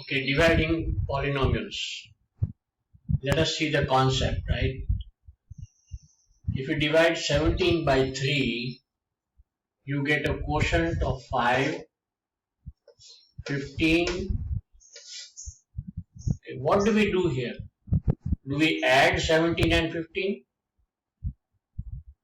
Okay, dividing polynomials. Let us see the concept, right? If you divide 17 by 3, you get a quotient of 5, 15. Okay, what do we do here? Do we add 17 and 15?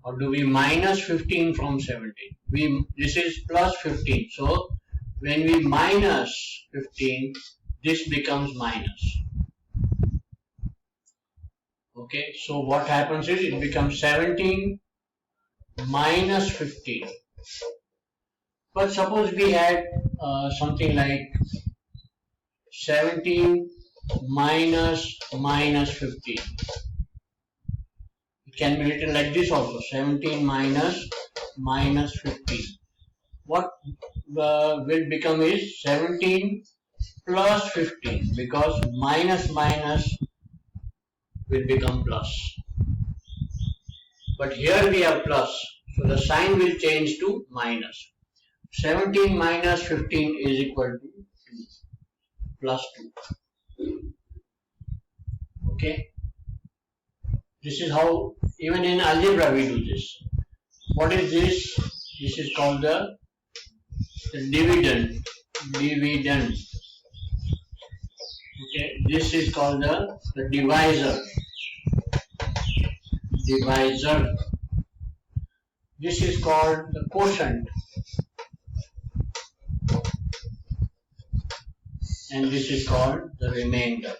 Or do we minus 15 from 17? This is plus 15. So when we minus 15, this becomes minus. Okay, so what happens is it becomes 17 minus 15. But suppose we had something like 17 minus 15. It can be written like this also, 17 minus 15. What will become is 17 plus 15, because minus will become plus. But here we have plus, so the sign will change to minus. 17 minus 15 is equal to 2, plus 2. Okay. This is how, even in algebra we do this. What is this? This is called the dividend. Okay, this is called the divisor. This is called the quotient. And this is called the remainder.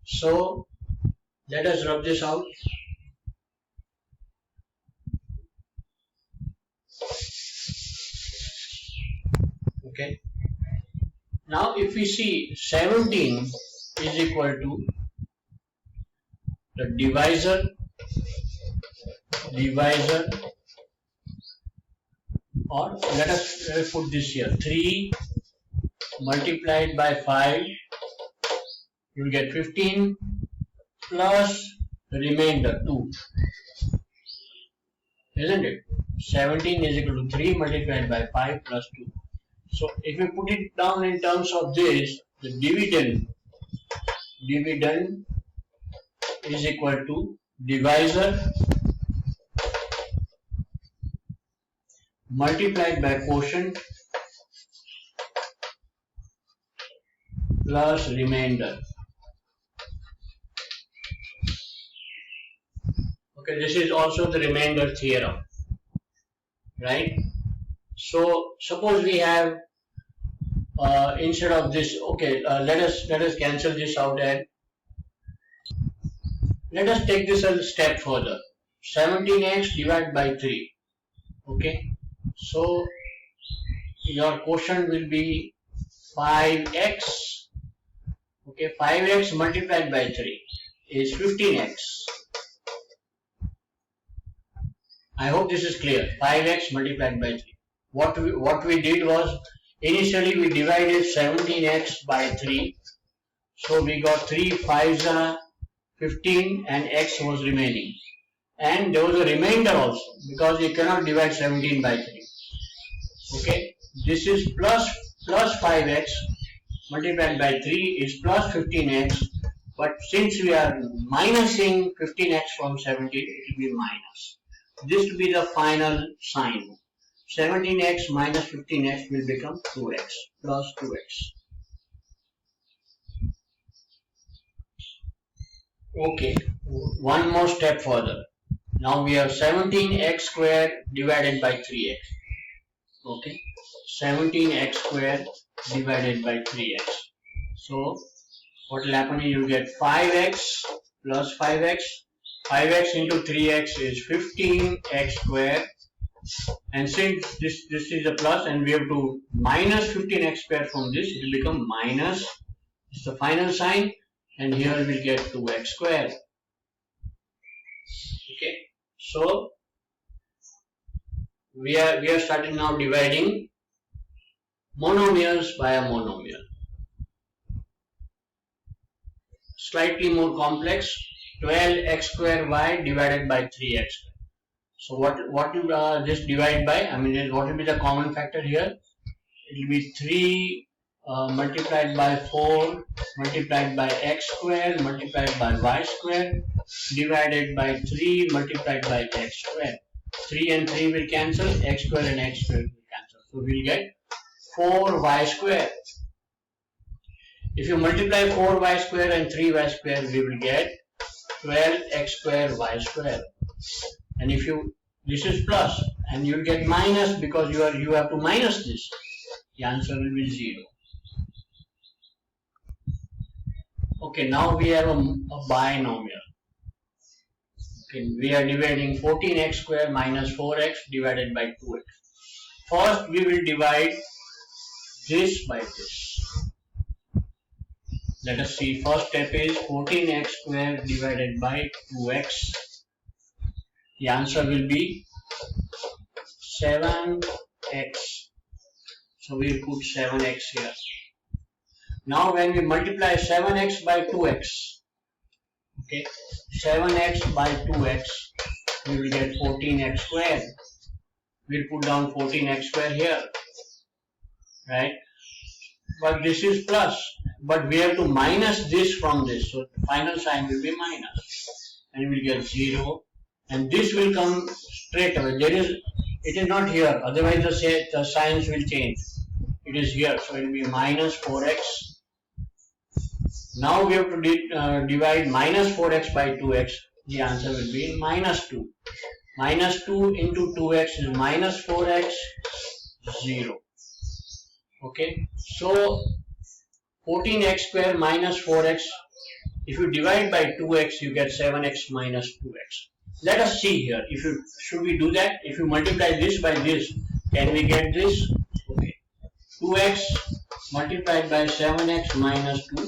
So let us rub this out. Okay. Now if we see 17 is equal to the divisor, or let us put this here, 3 multiplied by 5, you will get 15 plus the remainder 2, isn't it? 17 is equal to 3 multiplied by 5 plus 2. So if we put it down in terms of this, the dividend is equal to divisor multiplied by quotient plus remainder. Okay, this is also the remainder theorem, right? So suppose we have instead of this, okay, let us cancel this out and let us take this a step further. 17x divided by 3. Okay, so your quotient will be 5x. Okay, 5x multiplied by 3 is 15x. I hope this is clear. 5x multiplied by 3. What we did was, initially we divided 17x by 3. So we got 3 5s are 15 and x was remaining. And there was a remainder also, because you cannot divide 17 by 3. Okay, this is plus 5x multiplied by 3 is plus 15x. But since we are minusing 15x from 17, it will be minus. This will be the final sign. 17x minus 15x will become 2x plus 2x. Okay, one more step further. Now we have 17x squared divided by 3x. Okay, 17x squared divided by 3x. So what will happen is you get 5x plus 5x. 5x into 3x is 15x squared. And since this is a plus and we have to minus 15x squared from this, it will become minus. It's the final sign, and here we will get 2x squared. Okay, so we are starting now dividing monomials by a monomial. Slightly more complex, 12x square y divided by 3x. So what will this divide by? I mean, what will be the common factor here? It will be 3 multiplied by 4 multiplied by x square multiplied by y square divided by 3 multiplied by x square. 3 and 3 will cancel, x square and x square will cancel. So we will get 4y square. If you multiply 4y square and 3y square, we will get 12x square y square. And if you, this is plus, and you will get minus because you have to minus this. The answer will be 0. Okay, now we have a binomial. Okay, we are dividing 14x square minus 4x divided by 2x. First, we will divide this by this. Let us see. First step is 14x square divided by 2x. The answer will be 7x. So we will put 7x here. Now when we multiply 7x by 2x, okay, 7x by 2x, we will get 14x square. We will put down 14x square here, right? But this is plus, but we have to minus this from this, so the final sign will be minus, and we will get 0, and this will come straight away. It is not here, otherwise the signs will change. It is here, so it will be minus 4x. Now we have to divide minus 4x by 2x. The answer will be minus 2. Minus 2 into 2x is minus 4x, 0. Okay, so 14x square minus 4x. If you divide by 2x, you get 7x minus 2x. Let us see here. Should we do that? If you multiply this by this, can we get this? Okay, 2x multiplied by 7x minus 2.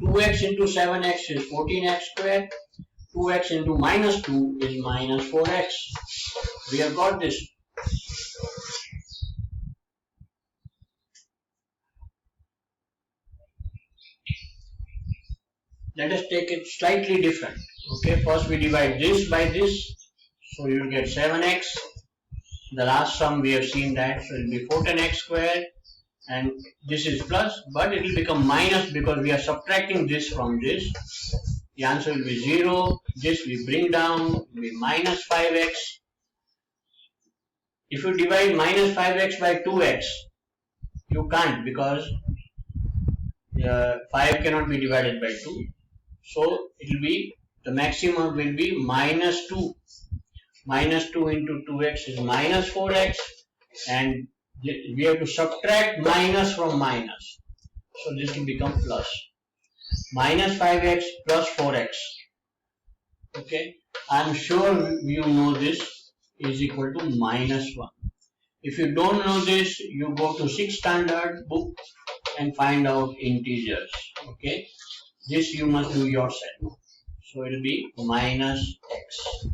2x into 7x is 14x square. 2x into minus 2 is minus 4x. We have got this. Let us take it slightly different. Okay, first we divide this by this. So you will get 7x. The last sum we have seen that. So it will be 14x square. And this is plus, but it will become minus because we are subtracting this from this. The answer will be 0. This we bring down, it will be minus 5x. If you divide minus 5x by 2x, you can't because 5 cannot be divided by 2. So it will be, the maximum will be minus 2. Minus 2 into 2x is minus 4x, and we have to subtract minus from minus. So this will become plus. Minus 5x plus 4x. Okay, I am sure you know this is equal to minus 1. If you don't know this, you go to 6th standard book and find out integers. Okay, this you must do yourself. So it will be minus x.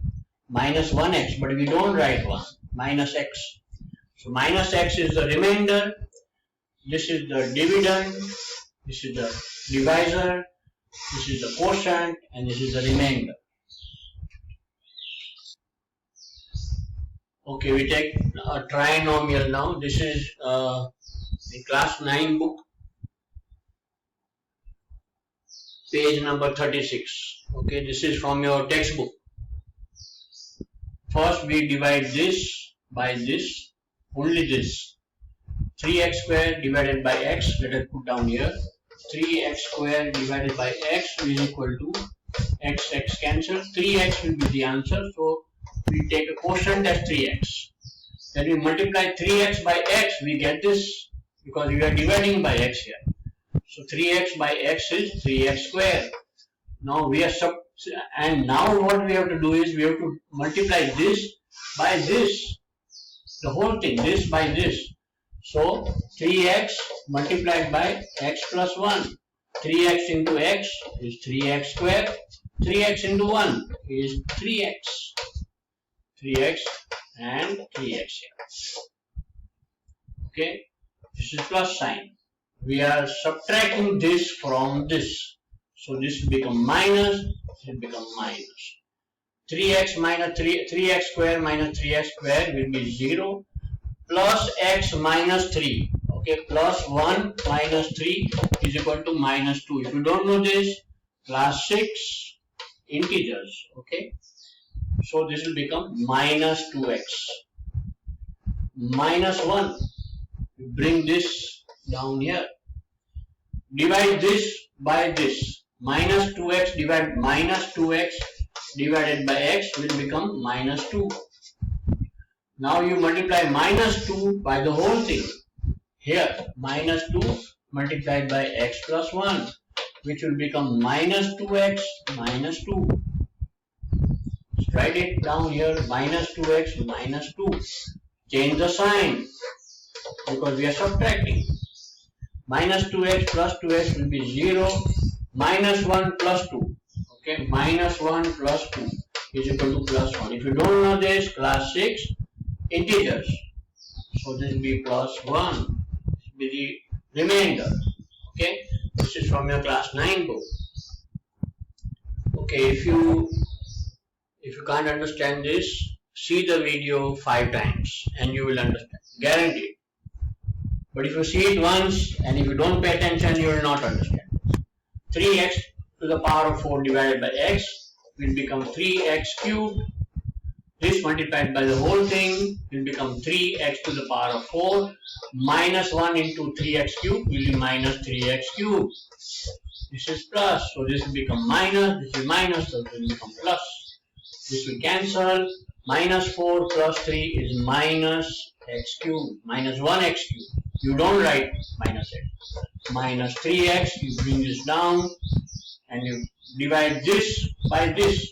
Minus 1x, but we don't write 1. Minus x. So minus x is the remainder. This is the dividend. This is the divisor. This is the quotient, and this is the remainder. Okay, we take a trinomial now. This is the class 9 book, page number 36. Okay, this is from your textbook. First we divide this by this, only this. 3x square divided by x, let us put down here. 3x square divided by x is equal to x cancel. 3x will be the answer, so we take a quotient as 3x. Then we multiply 3x by x, we get this because we are dividing by x here. So 3x by x is 3x square. Now we are and now what we have to do is we have to multiply this by this, the whole thing, this by this. So 3x multiplied by x plus 1. 3x into x is 3x square. 3x into 1 is 3x. 3x and 3x here. Okay, this is plus sign. We are subtracting this from this. So this will become minus, this will become minus. 3x minus 3x square minus 3x square will be 0 plus x minus 3. Okay, plus 1 minus 3 is equal to minus 2. If you don't know this, class 6 integers. Okay, so this will become minus 2x minus 1. Bring this down here. Divide this by this. Minus 2x divided minus 2x divided by x will become minus 2. Now you multiply minus 2 by the whole thing. Here minus 2 multiplied by x plus 1, which will become minus 2x minus 2. Write it down here, minus 2x minus 2. Change the sign because we are subtracting. Minus 2x plus 2x will be 0. Minus 1 plus 2. Okay, minus 1 plus 2 is equal to plus 1. If you don't know this, class 6 integers. So this will be plus 1. This will be the remainder. Okay, this is from your class 9 book. Okay, if you can't understand this, see the video 5 times and you will understand. Guaranteed. But if you see it once and if you don't pay attention, you will not understand. 3x to the power of 4 divided by x will become 3x cubed. This multiplied by the whole thing will become 3x to the power of 4. Minus 1 into 3x cubed will be minus 3x cubed. This is plus, so this will become minus, this is minus, so this will become plus. This will cancel. Minus 4 plus 3 is minus x cubed, minus 1x cubed. You don't write minus x. Minus 3x, you bring this down and you divide this by this.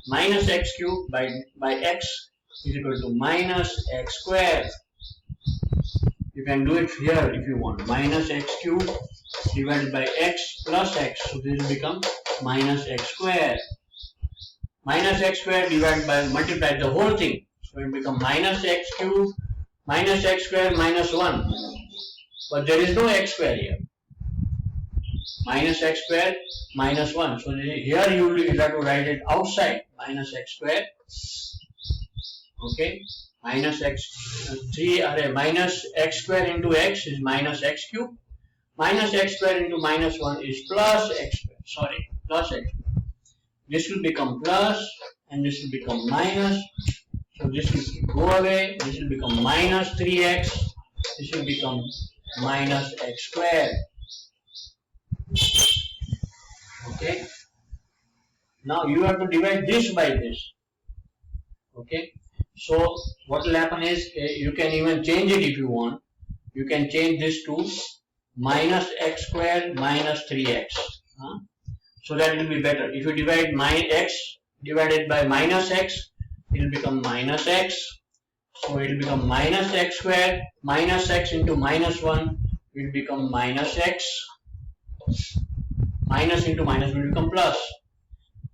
Minus x cubed by x is equal to minus x square. You can do it here if you want. Minus x cubed divided by x plus x. So this will become minus x square. Minus x square divided by multiply the whole thing. So it will become minus x cubed minus x square minus 1. But there is no x square here. Minus x square minus 1. So here you will have to write it outside. Minus x square. Okay. Minus x 3 array minus x square into x is minus x cube. Minus x square into minus 1 is plus x square. Sorry, plus x square. This will become plus and this will become minus. So this will go away. This will become minus 3x. This will become minus x square. Okay. Now you have to divide this by this. Okay. So what will happen is you can even change it if you want. You can change this to minus x square minus 3x. So that will be better. If you divide x divided by minus x, it will become minus x. So it will become minus x square. Minus x into minus 1 will become minus x. Minus into minus will become plus.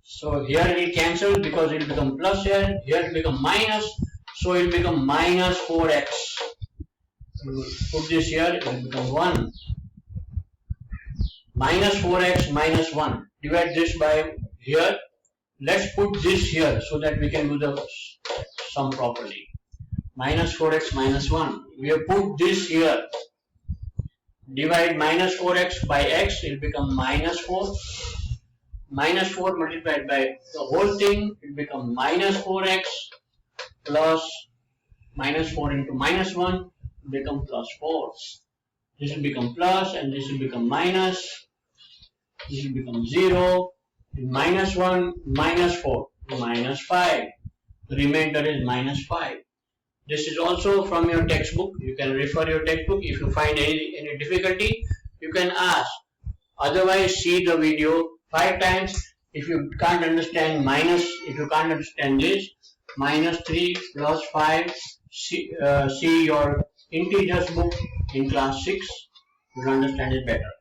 So here it will cancel because it will become plus here. Here it will become minus. So it will become minus 4x. Put this here, it will become 1. Minus 4x minus 1. Divide this by here. Let's put this here so that we can do the sum properly. Minus 4x minus 1. We have put this here. Divide minus 4x by x, it will become minus 4. Minus 4 multiplied by the whole thing, it will become minus 4x plus minus 4 into minus 1 will become plus 4. This will become plus and this will become minus. This will become 0. Minus 1, minus 4, minus 5. The remainder is minus 5. This is also from your textbook. You can refer your textbook. If you find any difficulty, you can ask. Otherwise, see the video 5 times. If you can't understand if you can't understand this, minus 3 plus 5, see your integers book in class 6. You will understand it better.